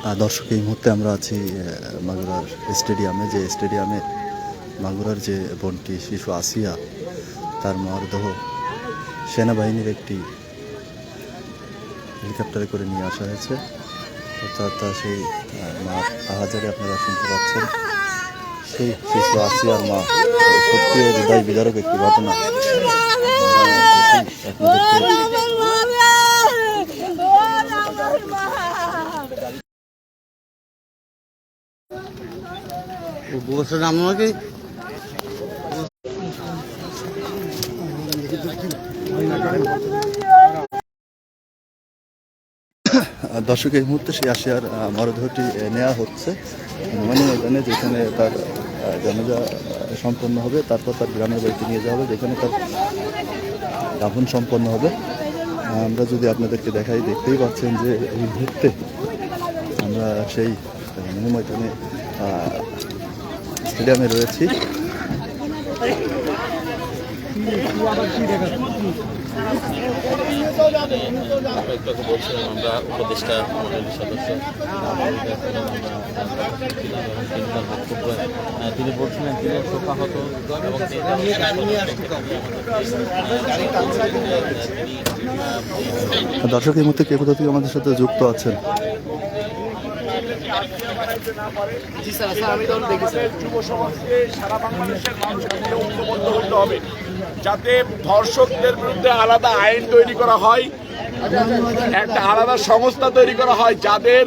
দর্শক, এই মুহূর্তে আমরা আছি মাগুরার স্টেডিয়ামে, যে স্টেডিয়ামে মাগুরার যে বোনটি শিশু আসিয়া, তার মরদেহ সেনাবাহিনীর একটি হেলিকপ্টারে করে নিয়ে আসা হয়েছে। অর্থাৎ সেই মার আহাজারে আপনারা শুনতে পাচ্ছেন, সেই শিশু আসিয়ার মা। সত্যি হৃদয় বিদারক একটি ঘটনা। দর্শক, এই মুহূর্তে সেই আসিয়ার মরদেহটি নেওয়া হচ্ছে হনুমানী ময়দানে, যেখানে তার জানাজা সম্পন্ন হবে। তারপর তার গ্রামের বাড়িতে নিয়ে যাওয়া হবে, যেখানে তার দাফন সম্পন্ন হবে। আমরা যদি আপনাদেরকে দেখাই, দেখতেই পাচ্ছেন যে এই মুহূর্তে আমরা সেই হনুমানী ময়দানে স্টেডিয়ামে রয়েছি। বলছিলাম আমরা উপদেষ্টা মন্ডলীর সদস্য, তিনি বলছিলেন তিনি শোকাহত এবং দর্শক, এই মুহূর্তে কে কোথা থেকে আমাদের সাথে যুক্ত আছেন? যুব সমাজকে সারা বাংলাদেশের মানুষকে ঐক্যবদ্ধ হতে হবে, যাতে ধর্ষকদের বিরুদ্ধে আলাদা আইন তৈরি করা হয়, একটা আলাদা সংস্থা তৈরি করা হয়, যাদের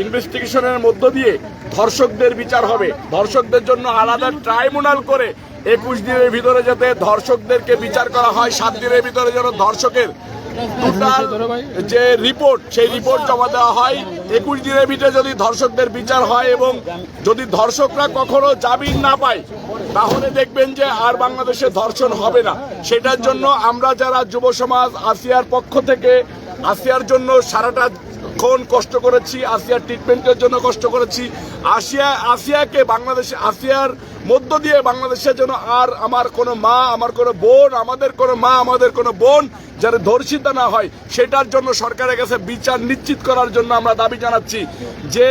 ইনভেস্টিগেশনের মধ্য দিয়ে ধর্ষকদের বিচার হবে। ধর্ষকদের জন্য আলাদা ট্রাইব্যুনাল করে 21 দিনের ভিতরে যাতে ধর্ষকদেরকে বিচার করা হয়, 7 দিনের ভিতরে যেন ধর্ষকের যে রিপোর্ট, সেই রিপোর্ট জমা দেওয়া হয়। 21 দিনের ভিতরে যদি ধর্ষকদের বিচার হয় এবং যদি ধর্ষকরা কখনো জামিন না পায়, তাহলে দেখবেন যে আর বাংলাদেশে ধর্ষণ হবে না। সেটার জন্য আমরা যারা যুব সমাজ আসিয়ার পক্ষ থেকে আসিয়ার জন্য সারাটা কষ্ট করেছি, আসিয়ার ট্রিটমেন্টের জন্য কষ্ট করেছি, আসিয়াকে বাংলাদেশে, আসিয়ার মধ্য দিয়ে বাংলাদেশের জন্য আর আমার কোনো মা, আমার কোনো বোন, আমাদের কোনো মা, আমাদের কোনো বোন যারা ধর্ষিতা না হয়, সেটার জন্য সরকারের কাছে বিচার নিশ্চিত করার জন্য আমরা দাবি জানাচ্ছি যে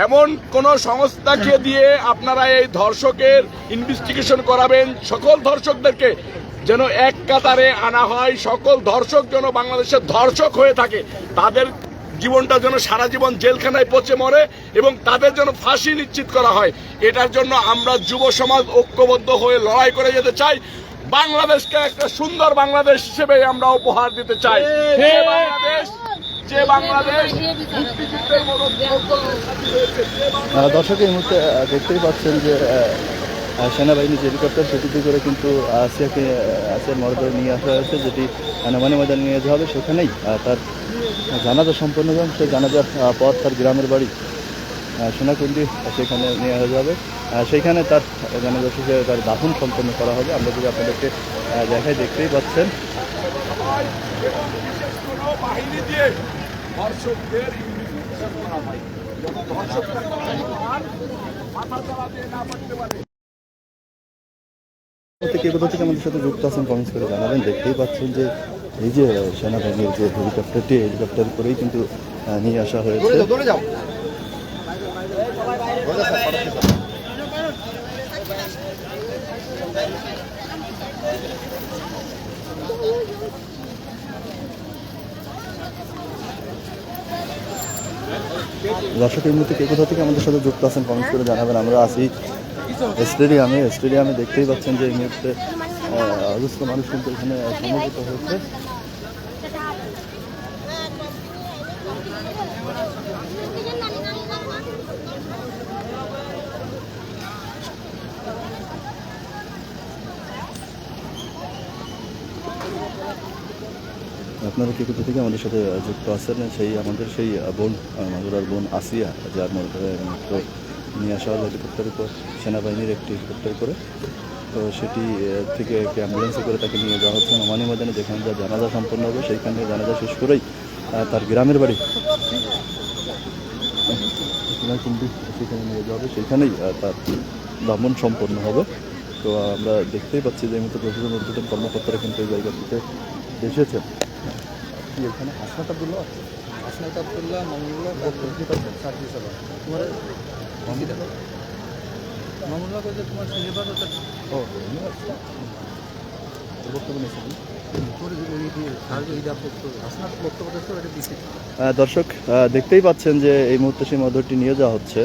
এমন কোন সংস্থাকে দিয়ে আপনারা এই ধর্ষকের ইনভেস্টিগেশন করাবেন। সকল ধর্ষকদেরকে যেন এক কাতারে আনা হয়, সকল ধর্ষক যেন বাংলাদেশের ধর্ষক হয়ে থাকে, তাদের জীবনটা যেন সারা জীবন জেলখানায় পচে মরে এবং তাদের জন্য ফাঁসি নিশ্চিত করা হয়। এটার জন্য আমরা যুব সমাজ ঐক্যবদ্ধ হয়ে লড়াই করে যেতে চাই। বাংলাদেশকে একটা সুন্দর বাংলাদেশ হিসেবে আমরা উপহার দিতে চাই, যে বাংলাদেশ দর্শক, এই মুহূর্তে দেখতেই পাচ্ছেন যে সেনাবাহিনী যে হেলিকপ্টার, সেটিতে করে কিন্তু আসিয়ার মরদেহ নিয়ে আসা হয়েছে, যেটি হনুমানী ময়দানে নিয়ে যাওয়া হবে। সেখানেই তার জানাজা সম্পন্ন হবে। সেই জানাজার পর তার গ্রামের বাড়ি সোনাকুণ্ডি, সেখানে নিয়ে যাবে। সেইখানে তার জানাজা শেষে তার দাফন সম্পন্ন করা হবে। আমরা যদি আপনাদেরকে দেখাই, দেখতেই পাচ্ছেন। কে কোথা থেকে আমাদের সাথে যুক্ত আছেন কমেন্টস করে জানাবেন। দেখতেই পাচ্ছেন যে এই যে সেনাবাহিনীর যে হেলিকপ্টারটি, হেলিকপ্টার করেই কিন্তু নিয়ে আসা হয়েছে। দর্শক, এই মুহূর্তে কে কোথা থেকে আমাদের সাথে যুক্ত আছেন কমেন্টস করে জানাবেন। আমরা আছি স্টেডিয়ামে দেখতেই পাচ্ছেন যে এই মুহূর্তে অজস্র মানুষ কিন্তু এখানে সমবেত হয়েছে। আপনারা কে কোথা থেকে আমাদের সাথে যুক্ত আছেন? আমাদের সেই বোন, মাগুরার বোন আসিয়া, যার মধ্যে নিয়ে আসা হলো হেলিকপ্টার উপর, সেনাবাহিনীর একটি হেলিকপ্টার করে। তো সেটি থেকে একটি অ্যাম্বুলেন্সে করে তাকে নিয়ে যাওয়া হচ্ছে হনুমানী ময়দানে, যেখানে যা জানাজা সম্পন্ন হবে। সেইখানে জানাজা শেষ করেই তার গ্রামের বাড়ি সেখানে নিয়ে যাওয়া হবে, সেখানেই তার দাফন সম্পন্ন হবে। তো আমরা দেখতেই পাচ্ছি যে এই মুহূর্তে প্রশাসন ঊর্ধ্বতন কর্মকর্তারা কিন্তু এই জায়গাটিতে এসেছেন। কি এখানে আসনাত আব্দুল্লাহ আসনাত আব্দুল্লাহ মামুনুল্লাহ সার্ভিস তোমার মামুনুল্লাহ বলতে তোমার হেফাজতের ও বক্তব্য নিয়েছেন। দর্শক দেখতেই পাচ্ছেন যে এই মুহূর্তে সেই মধ্যটি নিয়ে যাওয়া হচ্ছে।